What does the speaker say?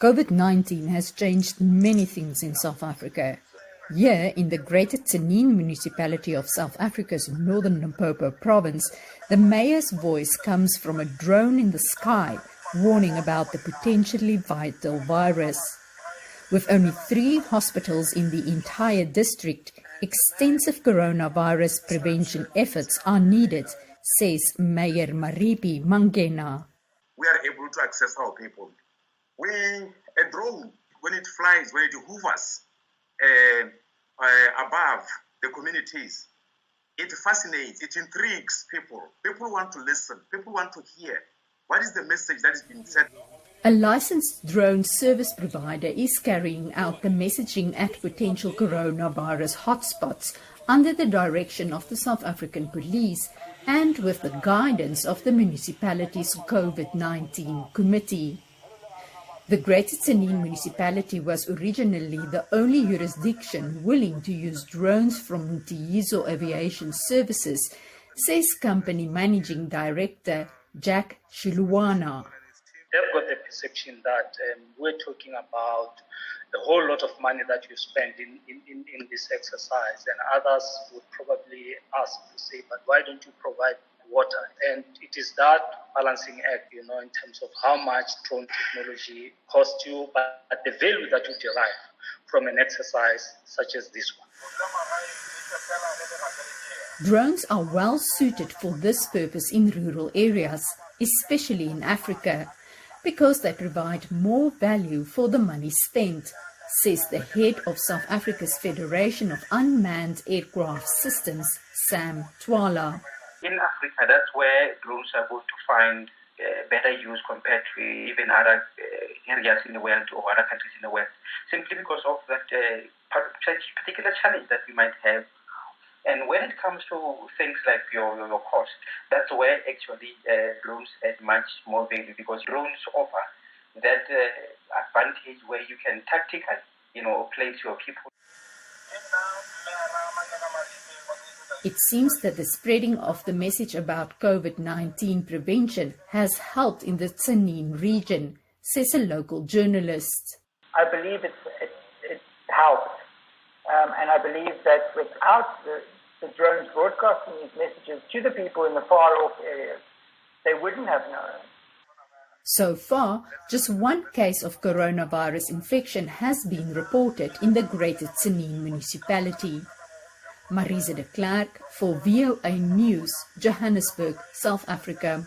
COVID-19 has changed many things in South Africa. Here, in the Greater Tzaneen Municipality of South Africa's Northern Limpopo province, the mayor's voice comes from a drone in the sky, warning about the potentially vital virus. With only 3 hospitals in the entire district, extensive coronavirus prevention efforts are needed, says Mayor Marize Mangena. We are able to access our people. A drone, when it flies, when it hovers above the communities, it fascinates, it intrigues people. People want to listen, people want to hear. What is the message that is being said? A licensed drone service provider is carrying out the messaging at potential coronavirus hotspots under the direction of the South African Police and with the guidance of the municipality's COVID-19 committee. The Greater Tzaneen Municipality was originally the only jurisdiction willing to use drones from Mtiyizo Aviation Services, says company managing director Jack Shiluana. They've got the perception that we're talking about a whole lot of money that you spend in this exercise, and others would probably ask to say, but why don't you provide water? And it is that balancing act, in terms of how much drone technology costs you, but the value that you derive from an exercise such as this one. Drones are well suited for this purpose in rural areas, especially in Africa, because they provide more value for the money spent, says the head of South Africa's Federation of Unmanned Aircraft Systems, Sam Twala. In Africa, that's where drones are going to find better use compared to even other areas in the world or other countries in the West, simply because of that particular challenge that we might have. And when it comes to things like your cost, that's where actually drones add much more value, because drones offer that advantage where you can tactically, place your people. It seems that the spreading of the message about COVID-19 prevention has helped in the Tzaneen region, says a local journalist. I believe it helped. And I believe that without the drones broadcasting these messages to the people in the far-off areas, they wouldn't have known. So far, just 1 case of coronavirus infection has been reported in the Greater Tzaneen Municipality. Marize de Klerk for VOA News, Johannesburg, South Africa.